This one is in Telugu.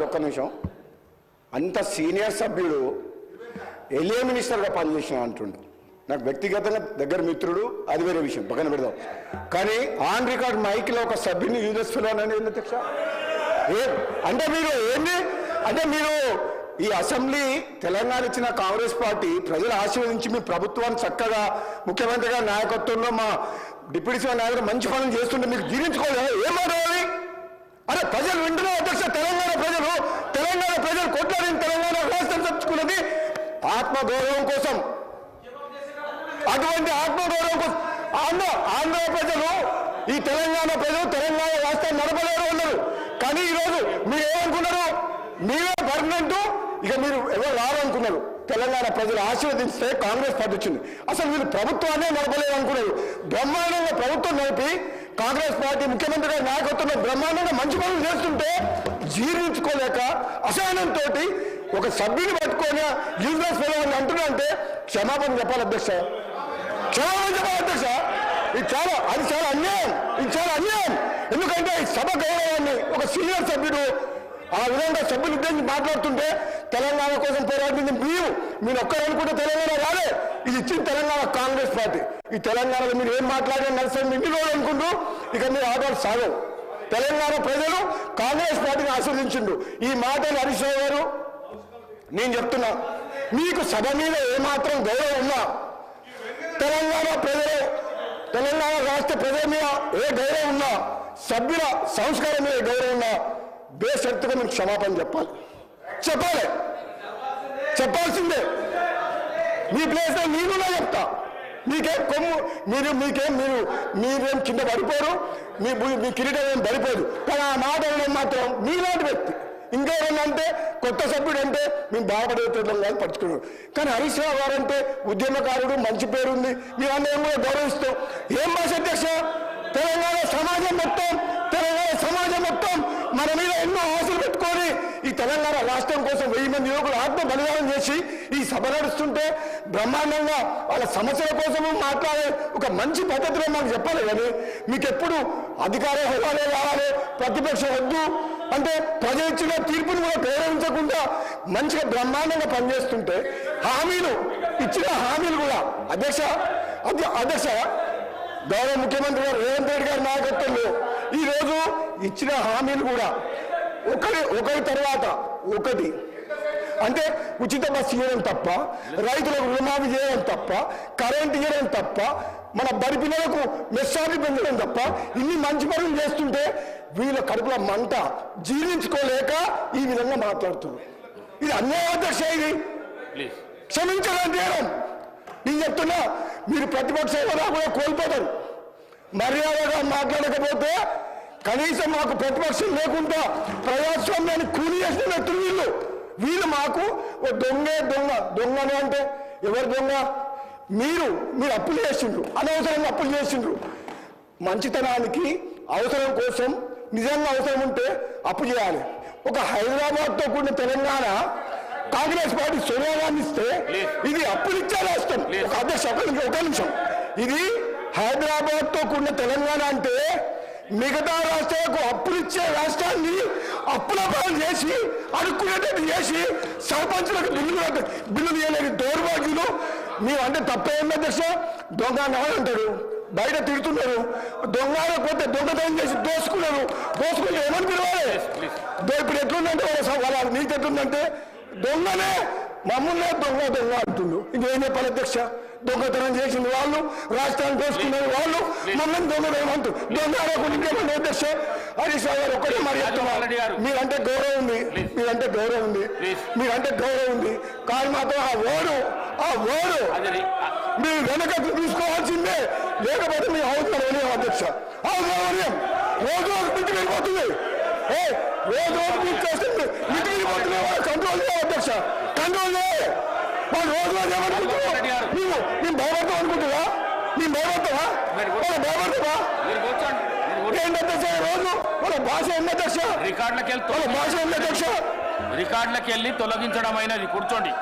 ఒక్క నిమిషం. అంత సీనియర్ సభ్యుడు ఎల్ఏ మినిస్టర్గా పనిచేసిన అంటుండు. నాకు వ్యక్తిగతంగా దగ్గర మిత్రుడు, అది వేరే విషయం, పక్కన పెడదాం. కానీ ఆన్ రికార్డ్ మైక్లో ఒక సభ్యుని యూజెస్ ఫిలోనని అధ్యక్ష అంటే మీరు ఏంది అంటే మీరు ఈ అసెంబ్లీ తెలంగాణ ఇచ్చిన కాంగ్రెస్ పార్టీ ప్రజలు ఆశీర్వదించి మీ ప్రభుత్వాన్ని చక్కగా ముఖ్యమంత్రి గారి నాయకత్వంలో మా డిప్యూటీ సీఎం నాయకుడు మంచి పనులు చేస్తుంటే మీకు జీర్ణించుకోలేదు. ఏం మాట్లాడాలి? అరే ప్రజలు వింటున్నారు అధ్యక్ష. తెలంగాణ ప్రజలు కొట్లాడిన తెలంగాణ రాష్ట్రం తెచ్చుకున్నది ఆత్మగౌరవం కోసం. అటువంటి ఆత్మగౌరవం కోసం ఆంధ్ర ప్రజలు, ఈ తెలంగాణ ప్రజలు తెలంగాణ రాష్ట్రం నడపలేరు అన్నారు. కానీ ఈరోజు మీరు ఏమనుకున్నారు? మీరే పర్మనెంట్, ఇక మీరు ఎవరు రావాలనుకున్నారు. తెలంగాణ ప్రజలు ఆశీర్వదిస్తే కాంగ్రెస్ పార్టీ వచ్చింది. అసలు మీరు ప్రభుత్వాన్ని నడపలేదు అనుకున్నారు. బ్రహ్మాండంగా ప్రభుత్వం నడిపి కాంగ్రెస్ పార్టీ ముఖ్యమంత్రి గారి నాయకత్వంలో బ్రహ్మాండంగా మంచి పనులు చేస్తుంటే జీర్ణించుకోలేక అసహనంతో ఒక సభ్యుని పట్టుకొని యూజ్లెస్ ఫెలోని అంటున్నారంటే క్షమాపణ చెప్పాలి అధ్యక్ష, క్షమాపణ చెప్పాలి అధ్యక్ష. అది చాలా అన్యాయం. ఇది చాలా అన్యాయం. ఎందుకంటే ఈ సభ గౌరవాన్ని ఒక సీనియర్ సభ్యుడు ఆ విధంగా సభ్యులు ఉద్దేశించి మాట్లాడుతుంటే తెలంగాణ కోసం పోరాడింది మీరు ఒక్కరు అనుకుంటే తెలంగాణ రాలే. ఇది ఇచ్చిన తెలంగాణ కాంగ్రెస్ పార్టీ. ఈ తెలంగాణలో మీరు ఏం మాట్లాడినా నడుస్తుంది ఇన్ని రోజులు అనుకుంటూ ఇక మీరు ఆటలు సాగవు. తెలంగాణ ప్రజలు కాంగ్రెస్ పార్టీని ఆస్వాదించిండు. ఈ మాటలు హరీష్ రావు గారు నేను చెప్తున్నా, మీకు సభ మీద ఏమాత్రం గౌరవం ఉన్నా, తెలంగాణ రాష్ట్ర ప్రజల మీద ఏ గౌరవం ఉన్నా, సభ్యుల సంస్కారం మీద గౌరవం ఉన్నా బేషరతుగా మీకు క్షమాపణ చెప్పాల్సిందే. మీ ప్లేస్లో నేనున్నా చెప్తా. మీకేం కొమ్ము మీరేం కింద పడిపోరు, మీ కిరీటం ఏం పడిపోదు. కానీ ఆ మాట మాత్రం మీలాంటి వ్యక్తి ఇంకేమన్నంటే కొత్త సభ్యుడు అంటే మేము బాధపడేటోళ్ళం కాదు, పట్టుకున్నాడు. కానీ హరీష్ రావు గారు అంటే ఉద్యమకారుడు, మంచి పేరుంది, మేమన్నా కూడా గౌరవిస్తాం. ఏం భాష అధ్యక్ష? తెలంగాణ సమాజం మొత్తం మన మీద ఎన్నో ఆశలు పెట్టుకొని ఈ తెలంగాణ రాష్ట్రం కోసం 1000 మంది యువకులు ఆత్మ బలిదానం చేసి ఈ సభ నడుస్తుంటే బ్రహ్మాండంగా వాళ్ళ సమస్యల కోసము మాట్లాడే ఒక మంచి పద్ధతిలో మాకు చెప్పాలి. కానీ మీకు ఎప్పుడు అధికార హోదాలే కావాలి, ప్రతిపక్షం వద్దు అంటే ప్రజలు ఇచ్చిన తీర్పును కూడా గౌరవించకుండా మంచిగా బ్రహ్మాండంగా పనిచేస్తుంటే ఇచ్చిన హామీలు కూడా అధ్యక్ష గౌరవ ముఖ్యమంత్రి గారు రేవంత్ రెడ్డి గారి నాయకత్వంలో ఈరోజు ఇచ్చిన హామీలు కూడా ఒకరి తర్వాత ఒకటి అంటే ఉచిత బస్సు చేయడం తప్ప, రైతులకు రుణమాఫీ చేయడం తప్ప, కరెంటు చేయడం తప్ప, మన బడి పిల్లలకు మెస్సార్లు పెంచడం తప్ప ఇన్ని మంచి పనులు చేస్తుంటే వీళ్ళ కడుపుల మంట జీర్ణించుకోలేక ఈ విధంగా మాట్లాడుతున్నారు. ఇది అన్యాయం అధ్యక్ష. ఇది క్షమించాలని చేయడం. నేను చెప్తున్నా, మీరు ప్రతిపక్ష హోదా కూడా కోల్పోతారు. మర్యాదగా మాట్లాడకపోతే కనీసం మాకు ప్రతిపక్షం లేకుండా ప్రజాస్వామ్యాన్ని కూలి చేసిన వ్యక్తులు వీళ్ళు మాకు దొంగను అంటే ఎవరు దొంగ? మీరు అప్పులు చేసిండ్రు, అనవసరంగా అప్పులు చేసిండ్రు. మంచితనానికి అవసరం కోసం నిజంగా అవసరం ఉంటే అప్పు చేయాలి. ఒక హైదరాబాద్తో కూడిన తెలంగాణ కాంగ్రెస్ పార్టీ సోనియా గాంధీ ఇస్తే ఇది అప్పులు ఇచ్చే రాష్ట్రం. అధ్యక్ష ఒక నిమిషం. ఇది హైదరాబాద్తో కూడిన తెలంగాణ అంటే మిగతా రాష్ట్రాలకు అప్పులు ఇచ్చే రాష్ట్రాన్ని అప్పుల పాలు చేసి అడుక్కునేటట్టు చేసి సర్పంచులకు బిల్లులు చేయలేని దౌర్భాగ్యులు. మీరు అంటే తప్పేంది అధ్యక్ష? దొంగ అంటారు, బయట తిడుతున్నారు. దొంగపోతే దొంగతనం చేసి దోసుకుని ఏమని పిలవాలి? ఇప్పుడు ఎట్లుందంటే వాళ్ళ నీకు ఎట్లుందంటే దొంగనే మమ్మల్నే దొంగ అంటుండు. ఇంకేం చెప్పాలి అధ్యక్ష? దొంగతనం చేసిన వాళ్ళు, రాష్ట్రాన్ని దోసుకునే వాళ్ళు మమ్మల్ని దొంగతనం దొంగ ఇంకేమన్నా అధ్యక్ష? హరీష్ రావు గారు ఒక్కటే మరి చెప్తున్నారు, మీరంటే గౌరవం ఉంది, కానీ మాత్రం ఆ ఓడు మీరు వెనక తీసుకోవాల్సిందే. లేకపోతే మీ అవసరం అధ్యక్ష. అవసరం రోజు మిట్టి వెళ్ళిపోతుంది. రోజు మీకు చేస్తుంది, మిట్టి వెళ్ళిపోతుంది. కంట్రోల్ చేయాలి అధ్యక్ష, కంట్రోల్ చేయాలి. వాళ్ళు రోజు ఏమనుకుంటున్నావు? మేము భయపడతాం అనుకుంటున్నా? మేము భయపడతావా? ఏంటంటే రోజు వాళ్ళ భాష ఉంది అధ్యక్ష. రికార్డులకు వెళ్ళి తొలగించడం అయినది. కూర్చోండి.